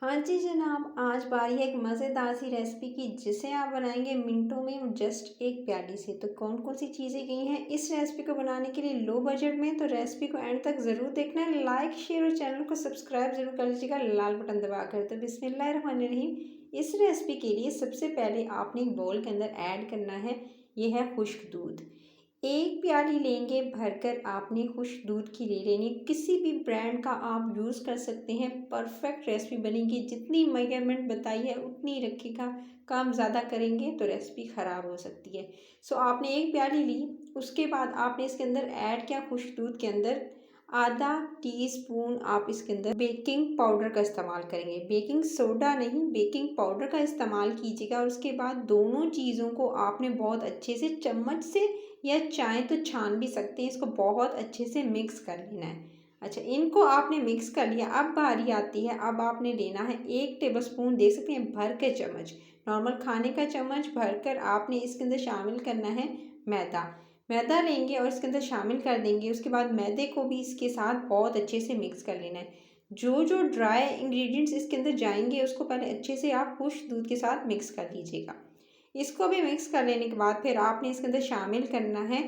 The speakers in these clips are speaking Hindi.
हाँ जी जनाब, आज बारी है एक मज़ेदार सी रेसिपी की जिसे आप बनाएंगे मिनटों में जस्ट एक प्याली से। तो कौन कौन सी चीज़ें गई हैं इस रेसिपी को बनाने के लिए लो बजट में, तो रेसिपी को एंड तक ज़रूर देखना है। लाइक शेयर और चैनल को सब्सक्राइब जरूर कर लीजिएगा लाल बटन दबाकर। तो बिस्मिल्लाहिर्रहमानिर्रहीम। इस रेसिपी के लिए सबसे पहले आपने एक बाउल के अंदर ऐड करना है, ये है खुश्क दूध। एक प्याली लेंगे भरकर, आपने खुश्क दूध की ले लेनी। किसी भी ब्रांड का आप यूज़ कर सकते हैं, परफेक्ट रेसिपी बनेगी। जितनी मेजरमेंट बताई है उतनी रखिएगा, कम ज़्यादा करेंगे तो रेसिपी ख़राब हो सकती है। सो आपने एक प्याली ली, उसके बाद आपने इसके अंदर ऐड किया खुश्क दूध के अंदर आधा टीस्पून। आप इसके अंदर बेकिंग पाउडर का इस्तेमाल करेंगे, बेकिंग सोडा नहीं, बेकिंग पाउडर का इस्तेमाल कीजिएगा। और उसके बाद दोनों चीज़ों को आपने बहुत अच्छे से चम्मच से, या चाहे तो छान भी सकते हैं, इसको बहुत अच्छे से मिक्स कर लेना है। अच्छा, इनको आपने मिक्स कर लिया। अब बारी आती है, अब आपने लेना है 1 टेबलस्पून, देख सकते हैं भर के चम्मच, नॉर्मल खाने का चम्मच भरकर आपने इसके अंदर शामिल करना है मैदा। मैदा लेंगे और इसके अंदर शामिल कर देंगे। उसके बाद मैदे को भी इसके साथ बहुत अच्छे से मिक्स कर लेना है। जो जो ड्राई इंग्रेडिएंट्स इसके अंदर जाएंगे उसको पहले अच्छे से आप खुश्क दूध के साथ मिक्स कर लीजिएगा। इसको भी मिक्स कर लेने के बाद फिर आपने इसके अंदर शामिल करना है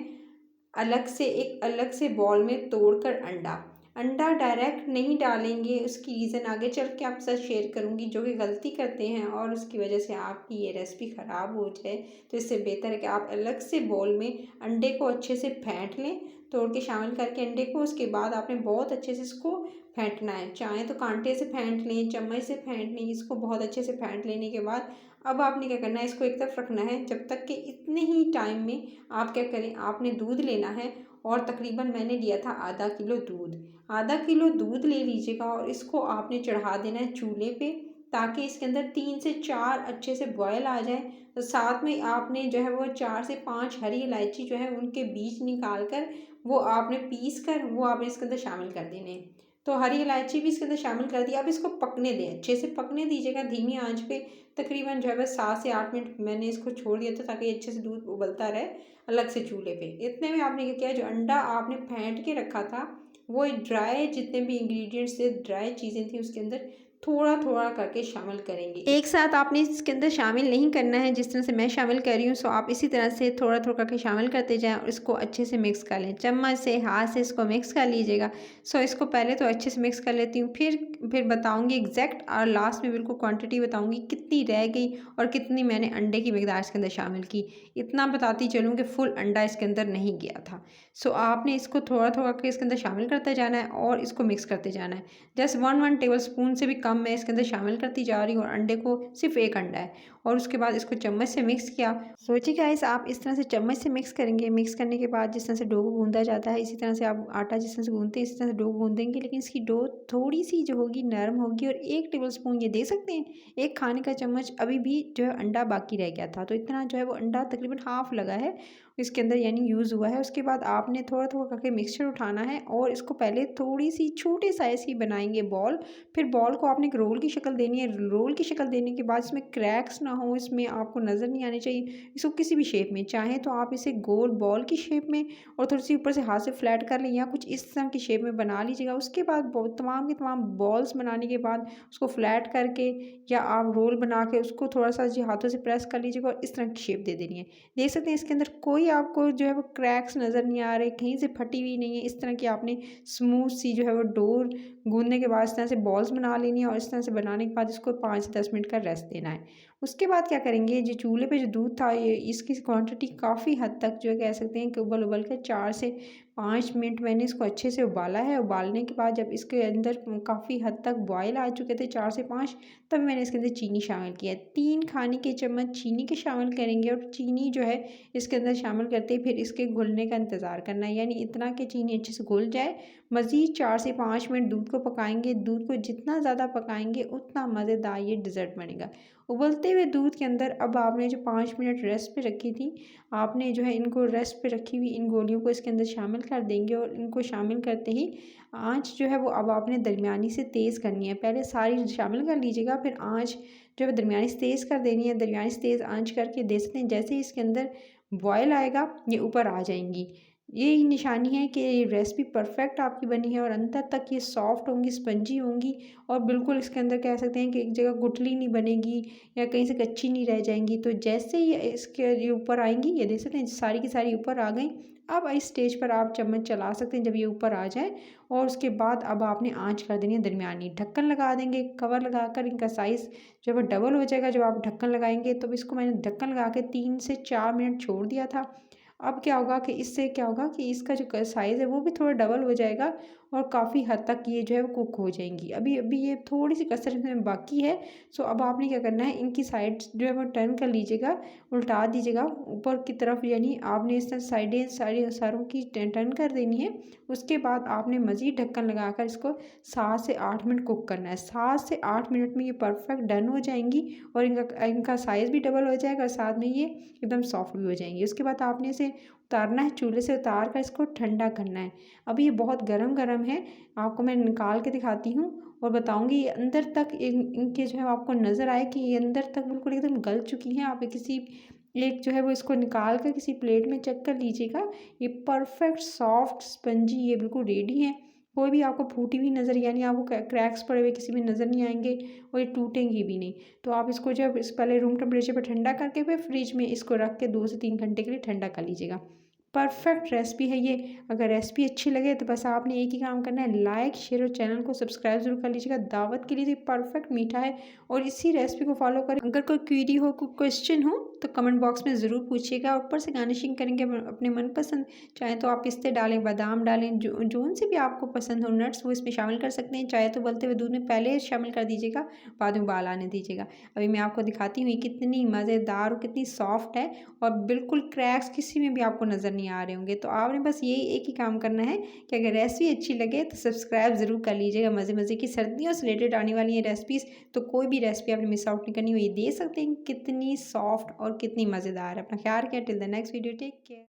अलग से बॉल में तोड़कर अंडा। अंडा डायरेक्ट नहीं डालेंगे, उसकी रीज़न आगे चल के आपके साथ शेयर करूंगी। जो कि गलती करते हैं और उसकी वजह से आपकी ये रेसिपी ख़राब हो जाए, तो इससे बेहतर है कि आप अलग से बॉल में अंडे को अच्छे से फेंट लें, तोड़ के शामिल करके अंडे को। उसके बाद आपने बहुत अच्छे से इसको फेंटना है, चाहे तो कांटे से फेंट लें, चम्मच से फेंट लें। इसको बहुत अच्छे से फेंट लेने के बाद अब आपने क्या करना है, इसको एक तरफ रखना है जब तक कि इतने ही टाइम में आप क्या करें, आपने दूध लेना है। और तकरीबन मैंने लिया था आधा किलो दूध। आधा किलो दूध ले लीजिएगा और इसको आपने चढ़ा देना है चूल्हे पे, ताकि इसके अंदर 3 से 4 अच्छे से बॉयल आ जाए। तो साथ में आपने जो है वो 4 से 5 हरी इलायची जो है उनके बीज निकाल कर, वो आपने पीस कर वो आपने इसके अंदर शामिल कर देने हैं। तो हरी इलायची भी इसके अंदर शामिल कर दिया। अब इसको पकने दें, अच्छे से पकने दीजिएगा धीमी आंच पे। तकरीबन जो है बस 7 से 8 मिनट मैंने इसको छोड़ दिया था, ताकि अच्छे से दूध उबलता रहे अलग से चूल्हे पे। इतने में आपने क्या किया, जो अंडा आपने फेंट के रखा था, वो ड्राई जितने भी इंग्रेडिएंट्स थे, ड्राई चीज़ें थी, उसके अंदर थोड़ा थोड़ा करके शामिल करेंगे। एक साथ आपने इसके अंदर शामिल नहीं करना है जिस तरह से मैं शामिल कर रही हूँ। सो आप इसी तरह से थोड़ा थोड़ा करके शामिल करते जाएं और इसको अच्छे से मिक्स कर लें। चम्मच से, हाथ से इसको मिक्स कर लीजिएगा। सो इसको पहले तो अच्छे से मिक्स कर लेती हूँ, फिर बताऊँगी एग्जैक्ट, और लास्ट में बिल्कुल क्वांटिटी बताऊँगी कितनी रह गई और कितनी मैंने अंडे की मिकदार इसके अंदर शामिल की। इतना बताती चलूँ कि फुल अंडा इसके अंदर नहीं गया था। सो आपने इसको थोड़ा थोड़ा करके इसके अंदर शामिल करते जाना है और इसको मिक्स करते जाना है। जस्ट 1 टेबलस्पून से भी कम मैं इसके अंदर शामिल करती जा रही हूँ। और अंडे को सिर्फ एक अंडा है, और उसके बाद इसको चम्मच से मिक्स किया। सोचिए गाइस, आप इस तरह से चम्मच से मिक्स करेंगे। मिक्स करने के बाद जिस तरह से डो को गूंदा जाता है, इसी तरह से आप आटा जिस तरह से गूंदते हैं इसी तरह से डो गूंदेंगे। लेकिन इसकी डो थोड़ी सी जो होगी नरम होगी। और 1 टेबलस्पून, ये देख सकते हैं, एक खाने का चम्मच अभी भी जो है अंडा बाकी रह गया था। तो इतना जो है वो अंडा तकरीबन हाफ लगा है इसके अंदर, यानी यूज़ हुआ है। उसके बाद आपने थोड़ा थोड़ा करके मिक्सचर उठाना है और इसको पहले थोड़ी सी छोटे साइज़ की बनाएंगे बॉल। फिर बॉल को आपने एक रोल की शक्ल देनी है। रोल की शक्ल देने के बाद इसमें क्रैक्स ना हो, इसमें आपको नज़र नहीं आने चाहिए। इसको किसी भी शेप में, चाहे तो आप इसे गोल बॉल की शेप में और थोड़ी सी ऊपर से हाथ से फ्लैट कर लें, या कुछ इस तरह की शेप में बना लीजिएगा। उसके बाद तमाम के तमाम बॉल्स बनाने के बाद उसको फ्लैट करके, या आप रोल बना के उसको थोड़ा सा जी हाथों से प्रेस कर लीजिएगा और इस तरह की शेप दे देनी है। देख सकते हैं इसके अंदर कोई आपको जो है वो क्रैक्स नज़र नहीं आ रहे, कहीं से फटी हुई नहीं है। इस तरह की आपने स्मूथ सी जो है वो डोर गूंदने के बाद इस तरह से बॉल्स बना लेनी है। और इस तरह से बनाने के बाद इसको 5 से 10 मिनट का रेस्ट देना है। उसके बाद क्या करेंगे, जो चूल्हे पे जो दूध था, ये इसकी क्वांटिटी काफ़ी हद तक जो है कह सकते हैं कि उबल उबल के 4 से 5 मिनट मैंने इसको अच्छे से उबाला है। उबालने के बाद जब इसके अंदर काफ़ी हद तक बॉयल आ चुके थे 4 से 5, तब मैंने इसके अंदर चीनी शामिल किया है। 3 खाने के चम्मच चीनी के शामिल करेंगे। और चीनी जो है इसके अंदर शामिल करते ही फिर इसके घुलने का इंतज़ार करना है, यानी इतना कि चीनी अच्छे से घुल जाए। मज़ीद 4 से 5 मिनट दूध को पकाएंगे। दूध को जितना ज़्यादा पकाएंगे उतना मज़ेदार ये डिज़र्ट बनेगा। उबलते हुए दूध के अंदर अब आपने जो 5 मिनट रेस्ट पे रखी थी, आपने जो है इनको रेस्ट पे रखी हुई इन गोलियों को इसके अंदर शामिल कर देंगे। और इनको शामिल करते ही आँच जो है वो अब आपने दरमियानी से तेज़ करनी है। पहले सारी शामिल कर लीजिएगा, फिर आँच जो है दरमियानी से तेज़ कर देनी है। दरमियानी से तेज़ आँच करके देख सकते हैं जैसे ही इसके अंदर बॉयल आएगा ये ऊपर आ जाएंगी। यही निशानी है कि रेसिपी परफेक्ट आपकी बनी है और अंदर तक ये सॉफ्ट होंगी, स्पंजी होंगी और बिल्कुल इसके अंदर कह सकते हैं कि एक जगह गुठली नहीं बनेगी या कहीं से कच्ची नहीं रह जाएंगी। तो जैसे ही इसके ये ऊपर आएंगी, ये देख सकते हैं सारी की सारी ऊपर आ गई। अब इस स्टेज पर आप चम्मच चला सकते हैं जब ये ऊपर आ जाए। और उसके बाद अब आपने आँच कर देनी है दरमियानी, ढक्कन लगा देंगे। कवर लगाकर इनका साइज़ जब डबल हो जाएगा, जब आप ढक्कन लगाएंगे, तो इसको मैंने ढक्कन लगा के 3 से 4 मिनट छोड़ दिया था। अब क्या होगा कि इससे क्या होगा कि इसका जो साइज़ है वो भी थोड़ा डबल हो जाएगा और काफ़ी हद तक ये जो है वो कुक हो जाएंगी। अभी अभी ये थोड़ी सी कसर इसमें बाकी है। सो अब आपने क्या करना है, इनकी साइड्स जो है वो टर्न कर लीजिएगा, उल्टा दीजिएगा ऊपर की तरफ, यानी आपने इस तरह साइडें सारी सारों की टर्न कर देनी है। उसके बाद आपने मज़ीद ढक्कन लगाकर इसको 7 से 8 मिनट कुक करना है। 7 से 8 मिनट में ये परफेक्ट डन हो जाएंगी और इनका इनका साइज़ भी डबल हो जाएगा और साथ में ये एकदम सॉफ्ट भी हो जाएंगी। उसके बाद आपने इसे उतारना है, चूल्हे से उतार कर इसको ठंडा करना है। अभी ये बहुत गरम गरम है, आपको मैं निकाल के दिखाती हूँ और बताऊँगी। ये अंदर तक इनके जो है आपको नज़र आए कि ये अंदर तक बिल्कुल एकदम गल चुकी हैं। आप किसी एक जो है वो इसको निकाल कर किसी प्लेट में चेक कर लीजिएगा। ये परफेक्ट सॉफ्ट स्पंजी ये बिल्कुल रेडी है। कोई भी आपको फूटी हुई नज़र, यानी आपको क्रैक्स पड़े हुए किसी में नज़र नहीं आएंगे और ये टूटेंगी भी नहीं। तो आप इसको जब इस पहले रूम टेम्परेचर पर ठंडा करके फिर फ्रिज में इसको रख के 2 से 3 घंटे के लिए ठंडा कर लीजिएगा। परफेक्ट रेसिपी है ये। अगर रेसिपी अच्छी लगे तो बस आपने एक ही काम करना है, लाइक शेयर और चैनल को सब्सक्राइब जरूर कर लीजिएगा। दावत के लिए तो परफेक्ट मीठा है और इसी रेसिपी को फॉलो करें। अगर कोई क्वेरी हो, कोई क्वेश्चन हो तो कमेंट बॉक्स में ज़रूर पूछिएगा। ऊपर से गार्निशिंग करेंगे अपने मनपसंद, चाहे तो आप पिस्ते डालें, बादाम डालें, जोन से भी आपको पसंद हो नट्स वो इसमें शामिल कर सकते हैं। चाहे तो उबलते हुए दूध में पहले शामिल कर दीजिएगा, बाद में उबाल आने दीजिएगा। अभी मैं आपको दिखाती हूँ ये कितनी मज़ेदार और कितनी सॉफ्ट है और बिल्कुल क्रैक्स किसी में भी आपको नज़र नहीं आ रहे होंगे। तो आपने बस ये एक ही काम करना है कि अगर रेसिपी अच्छी लगे तो सब्सक्राइब ज़रूर कर लीजिएगा। मज़े मज़े की सर्दियों से रिलेटेड आने वाली ये रेसिपीज़, तो कोई भी रेसिपी आपने मिस आउट नहीं करनी। वो ये देख सकते हैं कितनी सॉफ्ट और कितनी मज़ेदार है। अपना ख्याल रखें। Till the next video, take care.